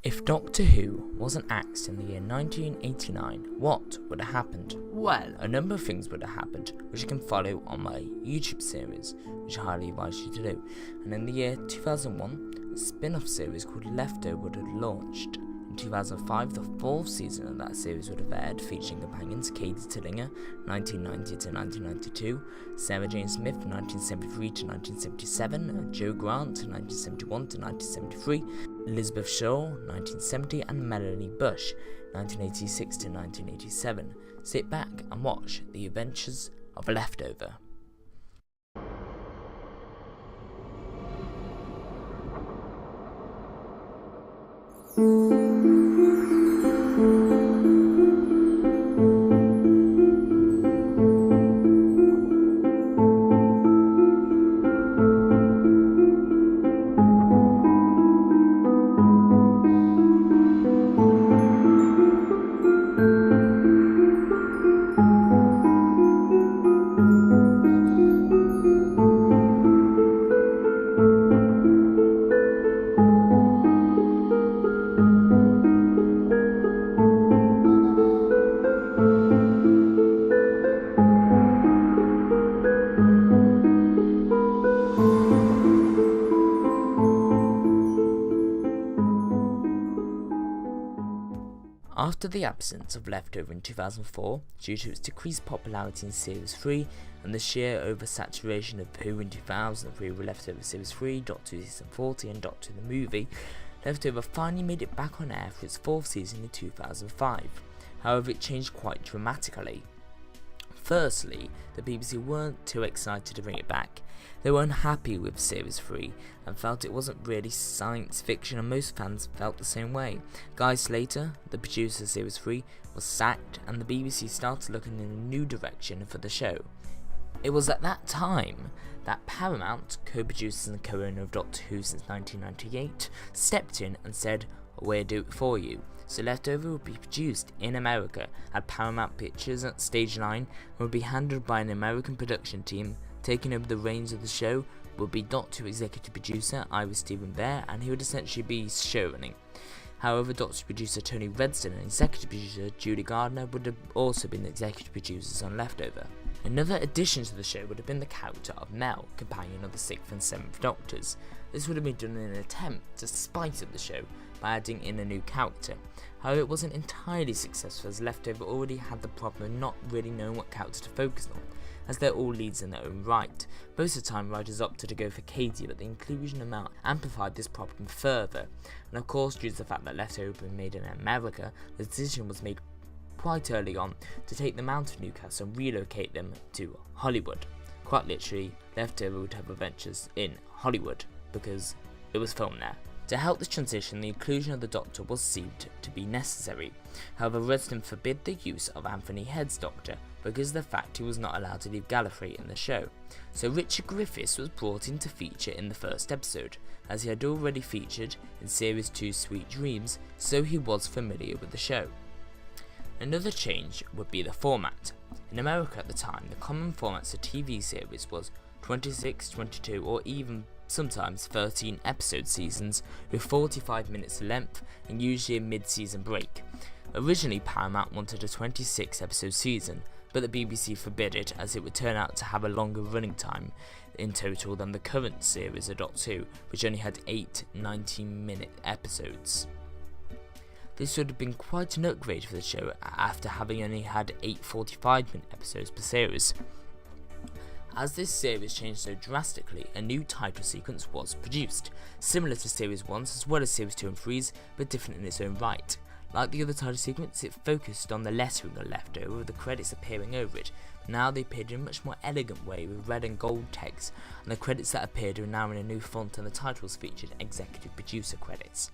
If Doctor Who wasn't axed in the year 1989, what would have happened? Well, a number of things would have happened, which you can follow on my YouTube series, which I highly advise you to do. And in the year 2001, a spin-off series called Leftover would have launched. In 2005, the fourth season of that series would have aired, featuring companions Katy Tollinger, 1990 to 1992, Sarah Jane Smith, 1973 to 1977, Joe Grant, 1971 to 1973, Elisabeth Shaw, 1970, and Melanie Bush, 1986 to 1987. Sit back and watch the adventures of Leftover. After the absence of Leftover in 2004, due to its decreased popularity in Series 3 and the sheer oversaturation of Who in 2003 with Leftover Series 3, Doctor Who Season 40 and Doctor Who the Movie, Leftover finally made it back on air for its fourth season in 2005. However, it changed quite dramatically. Firstly, the BBC weren't too excited to bring it back. They were unhappy with Series 3 and felt it wasn't really science fiction, and most fans felt the same way. Guy Slater, the producer of Series 3, was sacked and the BBC started looking in a new direction for the show. It was at that time that Paramount, co-producers and co-owner of Doctor Who since 1998, stepped in and said, "We'll do it for you." So Leftover would be produced in America at Paramount Pictures at Stage 9 and would be handled by an American production team. Taking over the reins of the show would be Doctor Who executive producer Stephen Bear, and he would essentially be showrunning. However, Doctor Who producer Tony Redston and executive producer Julie Gardner would have also been the executive producers on Leftover. Another addition to the show would have been the character of Mel, companion of the 6th and 7th Doctors. This would have been done in an attempt to spice up the show by adding in a new character. However, it wasn't entirely successful, as Leftover already had the problem of not really knowing what character to focus on, as they're all leads in their own right. Most of the time, writers opted to go for Katy, but the inclusion of Mel amplified this problem further. And of course, due to the fact that Leftover had been made in America, the decision was made quite early on to take them out of Newcastle and relocate them to Hollywood. Quite literally, Leftover would have adventures in Hollywood because it was filmed there. To help this transition, the inclusion of the Doctor was seemed to be necessary. However, REDSTON forbid the use of Anthony Head's Doctor because of the fact he was not allowed to leave Gallifrey in the show. So Richard Griffiths was brought in to feature in the first episode, as he had already featured in Series 2 Sweet Dreams, so he was familiar with the show. Another change would be the format. In America at the time, the common formats of TV series was 26, 22 or even sometimes 13 episode seasons with 45 minutes length and usually a mid-season break. Originally, Paramount wanted a 26 episode season, but the BBC forbid it, as it would turn out to have a longer running time in total than the current series of Doctor Who, which only had 8 19-minute episodes. This would have been quite an upgrade for the show after having only had 8 45-minute episodes per series. As this series changed so drastically, a new title sequence was produced, similar to Series 1's as well as Series 2 and 3's, but different in its own right. Like the other title sequence, it focused on the lettering of Leftover with the credits appearing over it, but now they appeared in a much more elegant way with red and gold text, and the credits that appeared are now in a new font and the titles featured executive producer credits.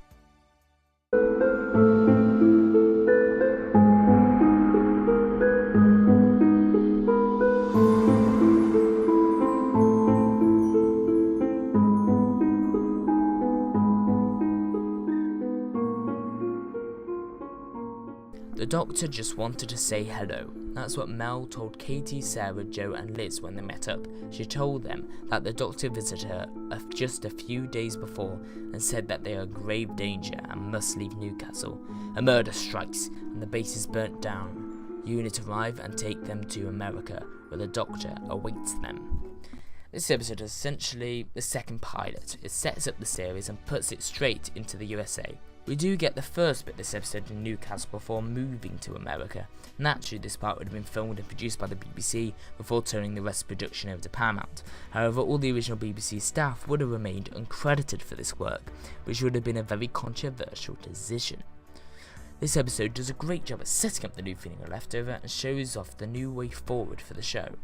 The Doctor just wanted to say hello. That's what Mel told Katy, Sarah, Joe and Liz when they met up. She told them that the doctor visited her just a few days before and said that they are in grave danger and must leave Newcastle. A murder strikes and the base is burnt down. Units arrive and take them to America, where the doctor awaits them. This episode is essentially the second pilot. It sets up the series and puts it straight into the USA. We do get the first bit of this episode in Newcastle before moving to America. Naturally, this part would have been filmed and produced by the BBC before turning the rest of the production over to Paramount. However, all the original BBC staff would have remained uncredited for this work, which would have been a very controversial decision. This episode does a great job at setting up the new feeling of Leftover and shows off the new way forward for the show.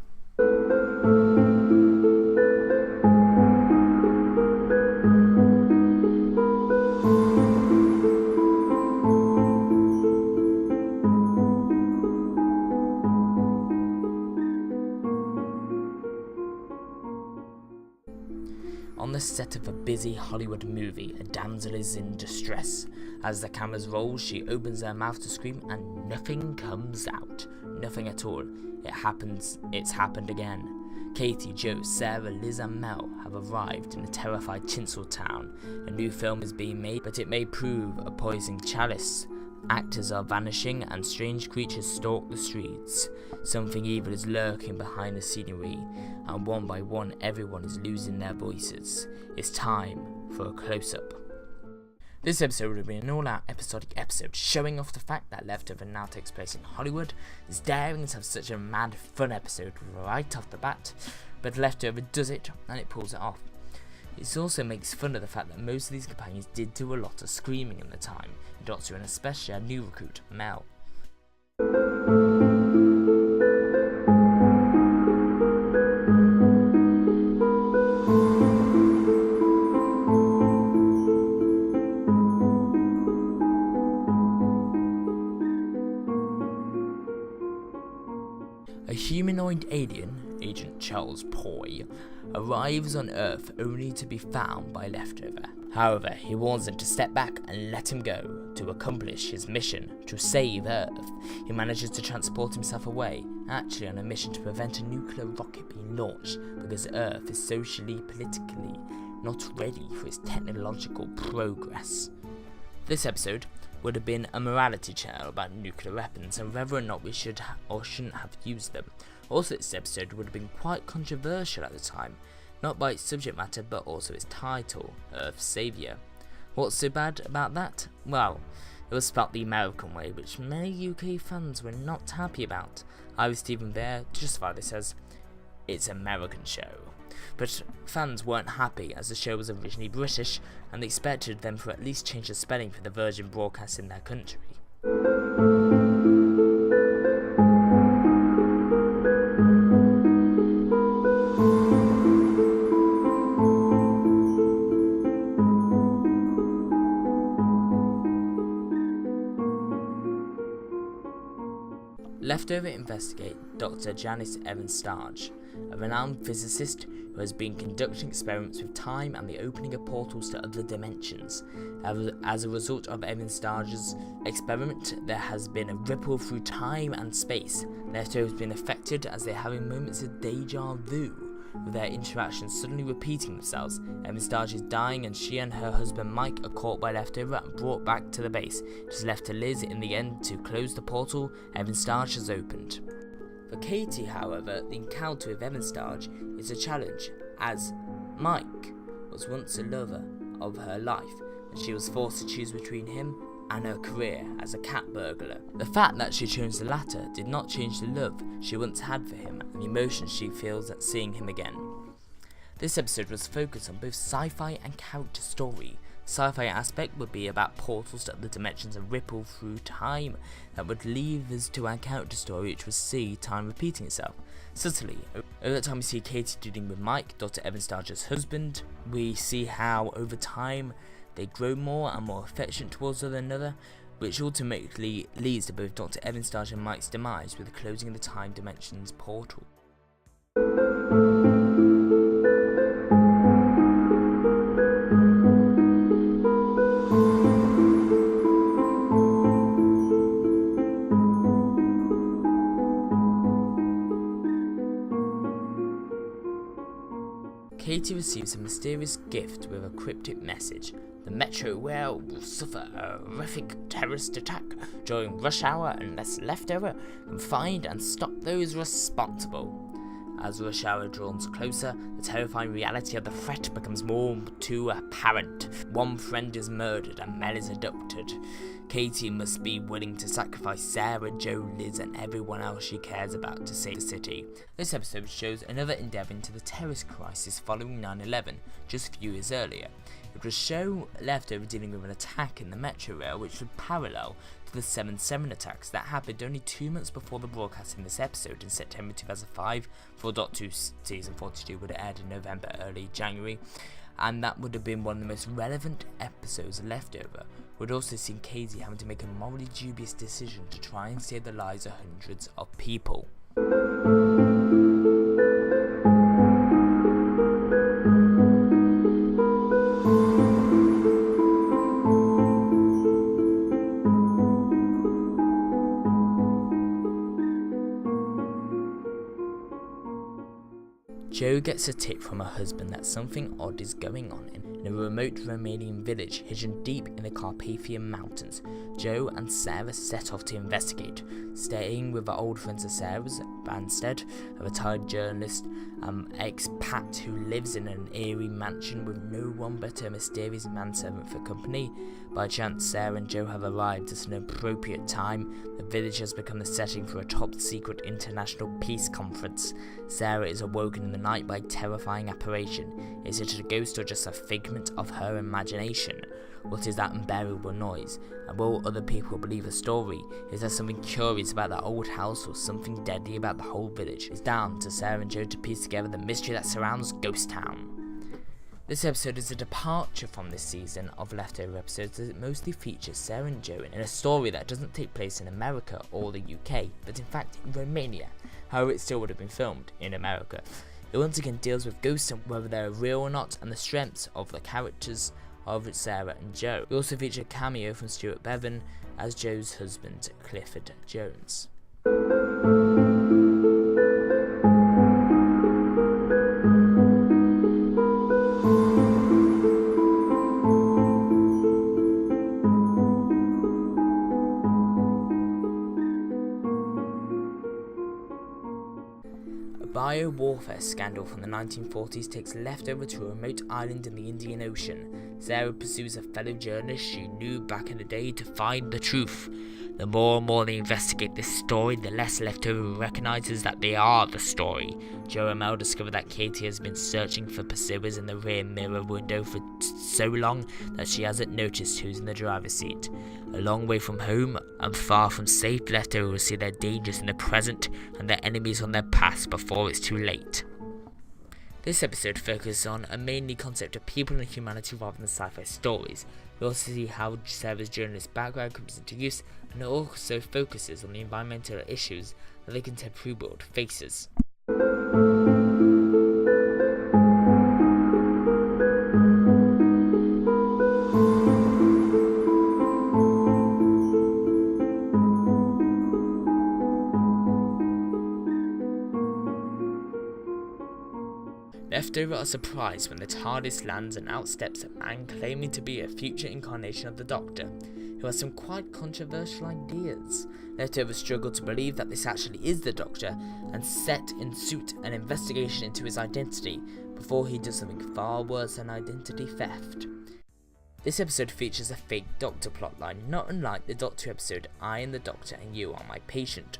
On the set of a busy Hollywood movie, a damsel is in distress. As the cameras roll, she opens her mouth to scream and nothing comes out. Nothing at all. It's happened again. Katy, Joe, Sarah, Liz and Mel have arrived in a terrified Tinseltown. A new film is being made, but it may prove a poisoned chalice. Actors are vanishing and strange creatures stalk the streets. Something evil is lurking behind the scenery, and one by one everyone is losing their voices. It's time for a close-up. This episode would have been an all-out episodic episode, showing off the fact that Leftover now takes place in Hollywood. It's daring to have such a mad, fun episode right off the bat, but Leftover does it, and it pulls it off. It also makes fun of the fact that most of these companions did do a lot of screaming in the time, Doctor and especially our new recruit, Mel. A humanoid alien, Agent Charles Poy, arrives on Earth only to be found by Leftover. However, he warns them to step back and let him go to accomplish his mission to save Earth. He manages to transport himself away, actually on a mission to prevent a nuclear rocket being launched because Earth is socially, politically not ready for its technological progress. This episode would have been a morality channel about nuclear weapons and whether or not we should or shouldn't have used them. Also, this episode would have been quite controversial at the time, not by its subject matter but also its title, Earth's Saviour. What's so bad about that? Well, it was spelt the American way, which many UK fans were not happy about. I was Stephen there to justify this as, it's an American show. But fans weren't happy as the show was originally British and they expected them to at least change the spelling for the Virgin broadcast in their country. Leftover investigate Dr. Janice Evans Starge, a renowned physicist who has been conducting experiments with time and the opening of portals to other dimensions. As a result of Evans Starge's experiment, there has been a ripple through time and space. Leftover has been affected as they're having moments of deja vu, with their interactions suddenly repeating themselves. Evans Starge is dying and she and her husband Mike are caught by Leftover and brought back to the base. It is left to Liz in the end to close the portal Evans Starge has opened. For Katy, however, the encounter with Evans Starge is a challenge, as Mike was once a lover of her life and she was forced to choose between him and her career as a cat burglar. The fact that she chose the latter did not change the love she once had for him and the emotion she feels at seeing him again. This episode was focused on both sci-fi and character story. Sci-fi aspect would be about portals to other dimensions and ripple through time that would lead us to our character story, which would see time repeating itself. Subtly, over time we see Katy dealing with Mike, Dr. Evans Starge's husband. We see how over time they grow more and more affectionate towards one another, which ultimately leads to both Dr. Evans Starge and Mike's demise with the closing of the time dimensions portal. Katy receives a mysterious gift with a cryptic message. The metro rail will suffer a horrific terrorist attack during rush hour unless Leftover can find and stop those responsible. As rush hour draws closer, the terrifying reality of the threat becomes more too apparent. One friend is murdered and Mel is abducted. Katy must be willing to sacrifice Sarah, Joe, Liz and everyone else she cares about to save the city. This episode shows another endeavour into the terrorist crisis following 9/11, just a few years earlier. It will show Leftover dealing with an attack in the metro rail which would parallel to the 7/7 attacks that happened only 2 months before the broadcast in this episode in September 2005, for Doctor Who Season 42 would have aired in November, early January, and that would have been one of the most relevant episodes of Leftover. We'd also seen Katy having to make a morally dubious decision to try and save the lives of hundreds of people. Jo gets a tip from her husband that something odd is going on in a remote Romanian village hidden deep in the Carpathian Mountains. Jo and Sarah set off to investigate, staying with her old friends of Sarah's, Banstead, a retired journalist, expat who lives in an eerie mansion with no one but a mysterious manservant for company. By chance, Sarah and Jo have arrived at an appropriate time. The village has become the setting for a top-secret international peace conference. Sarah is awoken in the night by a terrifying apparition. Is it a ghost or just a figment of her imagination? What is that unbearable noise? And will other people believe the story? Is there something curious about that old house or something deadly about the whole village? It's down to Sarah and Jo to piece together the mystery that surrounds Ghost Town. This episode is a departure from this season of Leftover episodes as it mostly features Sarah and Jo in a story that doesn't take place in America or the UK, but in fact in Romania. However, it still would have been filmed in America. It once again deals with ghosts and whether they're real or not, and the strengths of the characters of Sarah and Jo. We also feature a cameo from Stuart Bevan as Jo's husband, Clifford Jones. A bio-warfare scandal from the 1940s takes Leftover to a remote island in the Indian Ocean. Sarah pursues a fellow journalist she knew back in the day to find the truth. The more and more they investigate this story, the less Leftover recognises that they are the story. Jo and Mel discover that Katy has been searching for pursuers in the rear mirror window for so long that she hasn't noticed who's in the driver's seat. A long way from home and far from safe, Leftover will see their dangers in the present and their enemies on their past before it's too late. This episode focuses on a mainly concept of people and humanity rather than sci-fi stories. We also see how Sarah's journalist background comes into use, and it also focuses on the environmental issues that the contemporary world faces. Leftover are surprised when the TARDIS lands and out steps a man claiming to be a future incarnation of the Doctor, who has some quite controversial ideas. Leftover struggle to believe that this actually is the Doctor and set in suit an investigation into his identity before he does something far worse than identity theft. This episode features a fake Doctor plotline, not unlike the Doctor episode I Am the Doctor and You Are My Patient.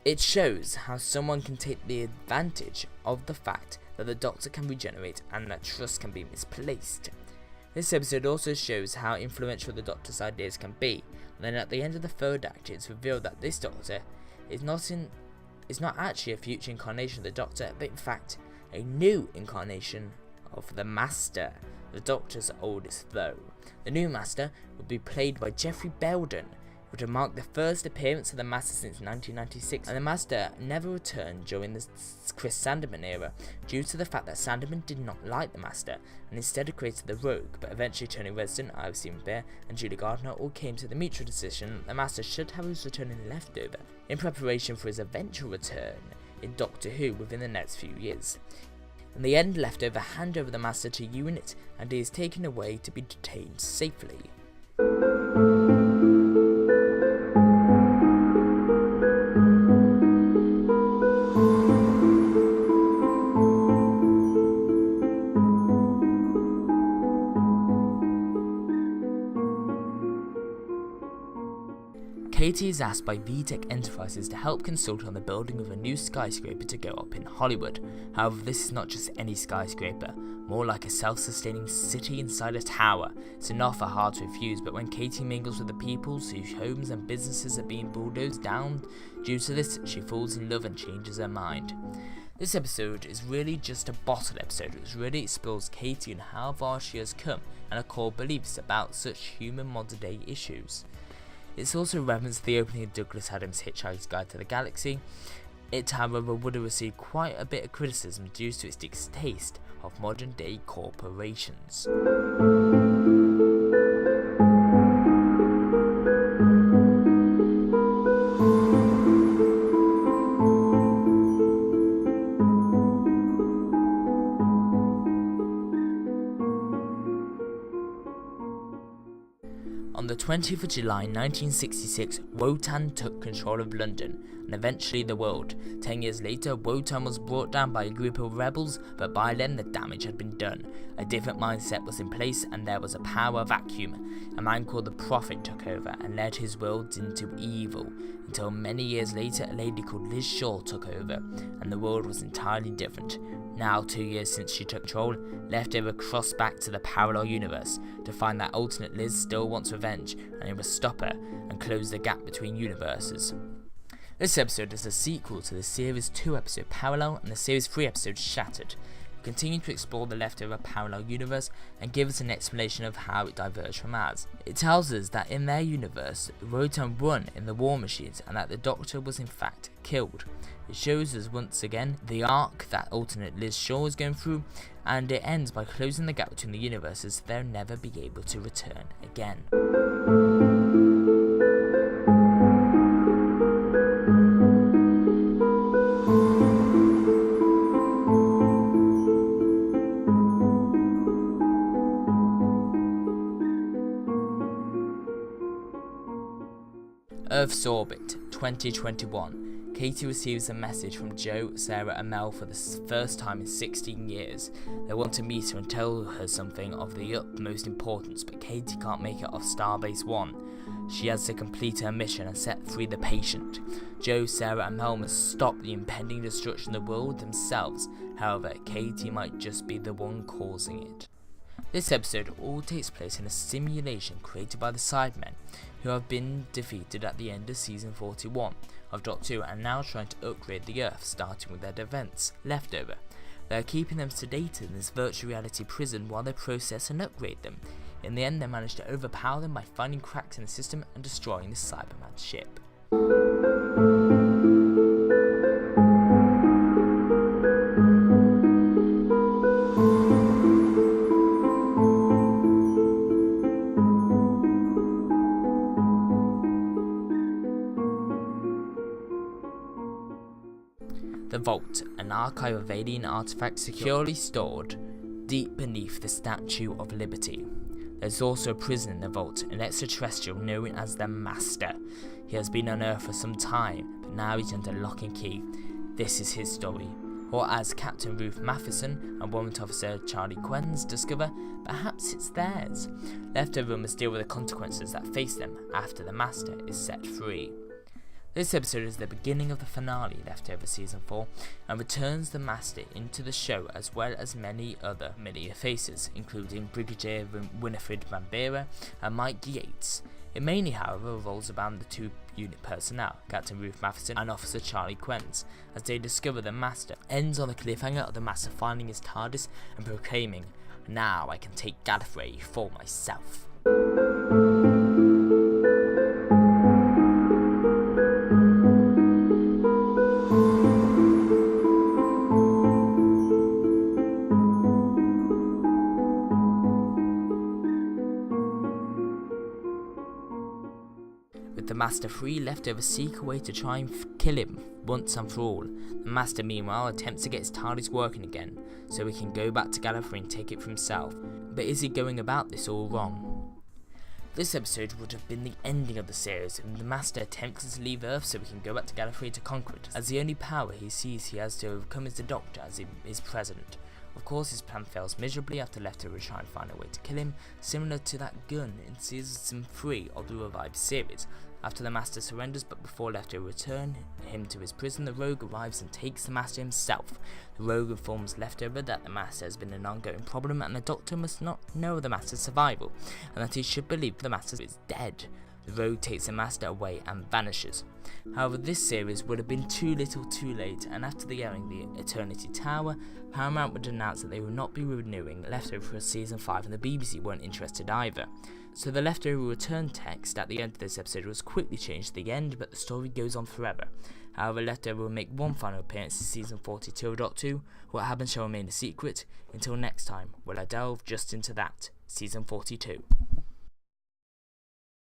It shows how someone can take the advantage of the fact that the Doctor can regenerate and that trust can be misplaced. This episode also shows how influential the Doctor's ideas can be, and then at the end of the third act it's revealed that this Doctor is not actually a future incarnation of the Doctor, but in fact a new incarnation of the Master, the Doctor's oldest foe. The new Master would be played by Jeffrey Belden, which would mark the first appearance of the Master since 1996, and the Master never returned during the Chris Sandeman era due to the fact that Sandeman did not like the Master and instead created the Rogue, but eventually Tony Reston, Ives Stephen Bear and Julie Gardner all came to the mutual decision that the Master should have his return in Leftover, in preparation for his eventual return in Doctor Who within the next few years. In the end, Leftover hand over the Master to Unit, and he is taken away to be detained safely. Katy is asked by VTech Enterprises to help consult on the building of a new skyscraper to go up in Hollywood. However, this is not just any skyscraper, more like a self-sustaining city inside a tower. It's an offer hard to refuse, but when Katy mingles with the people whose homes and businesses are being bulldozed down due to this, she falls in love and changes her mind. This episode is really just a bottle episode, which really explores Katy and how far she has come and her core beliefs about such human modern day issues. It's also a reference to the opening of Douglas Adams' Hitchhiker's Guide to the Galaxy. It, however, would have received quite a bit of criticism due to its distaste of modern day corporations. On the 20th of July 1966, Wotan took control of London, and eventually the world. 10 years later, Wotan was brought down by a group of rebels, but by then the damage had been done. A different mindset was in place, and there was a power vacuum. A man called the Prophet took over and led his world into evil, until many years later a lady called Liz Shaw took over, and the world was entirely different. Now, 2 years since she took control, Leftover crossed back to the parallel universe to find that alternate Liz still wants revenge, and it will stop her and close the gap between universes. This episode is a sequel to the Series 2 episode Parallel and the Series 3 episode Shattered. We continue to explore the Leftover parallel universe and give us an explanation of how it diverged from ours. It tells us that in their universe, Wotan won in the war machines and that the Doctor was in fact killed. It shows us once again the arc that alternate Liz Shaw is going through, and it ends by closing the gap between the universes so they'll never be able to return again. Earth's Orbit, 2021. Katy receives a message from Joe, Sarah and Mel for the first time in 16 years. They want to meet her and tell her something of the utmost importance, but Katy can't make it off Starbase 1. She has to complete her mission and set free the patient. Joe, Sarah and Mel must stop the impending destruction of the world themselves. However, Katy might just be the one causing it. This episode all takes place in a simulation created by the Sidemen, who have been defeated at the end of season 41 of Doctor Who and now trying to upgrade the Earth, starting with their defence, Leftover. They are keeping them sedated in this virtual reality prison while they process and upgrade them. In the end, they manage to overpower them by finding cracks in the system and destroying the Cyberman ship. The Vault, an archive of alien artifacts securely stored deep beneath the Statue of Liberty. There's also a prison in the Vault, an extraterrestrial known as the Master. He has been on Earth for some time, but now he's under lock and key. This is his story. Or as Captain Ruth Matheson and Warrant Officer Charlie Quenz discover, perhaps it's theirs. Leftover must deal with the consequences that face them after the Master is set free. This episode is the beginning of the finale Leftover Season 4 and returns the Master into the show as well as many other familiar faces, including Brigadier Winifred Van Beera and Mike Yates. It mainly, however, revolves around the two unit personnel, Captain Ruth Matheson and Officer Charlie Quenz, as they discover the Master. Ends on the cliffhanger of the Master finding his TARDIS and proclaiming, "Now I can take Gallifrey for myself." The the Master 3 leftover seek a way to try and kill him once and for all. The Master meanwhile attempts to get his TARDIS working again, so he can go back to Gallifrey and take it for himself. But is he going about this all wrong? This episode would have been the ending of the series, and the Master attempts to leave Earth so he can go back to Gallifrey to conquer it, as the only power he sees he has to overcome is the Doctor as he is president. Of course, his plan fails miserably after Leftover try and find a way to kill him, similar to that gun in Season 3 of the revived series. After the Master surrenders, but before Leftover return him to his prison, the Rogue arrives and takes the Master himself. The Rogue informs Leftover that the Master has been an ongoing problem and the Doctor must not know of the Master's survival, and that he should believe the Master is dead. The Rogue takes the Master away and vanishes. However, this series would have been too little too late, and after the airing of the Eternity Tower, Paramount would announce that they would not be renewing Leftover for Season 5, and the BBC weren't interested either. So the Leftover return text at the end of this episode was quickly changed to the end, but the story goes on forever. However, Leftover will make one final appearance in Season 42 of Doctor Who. What happens shall remain a secret. Until next time, will I delve just into that, Season 42.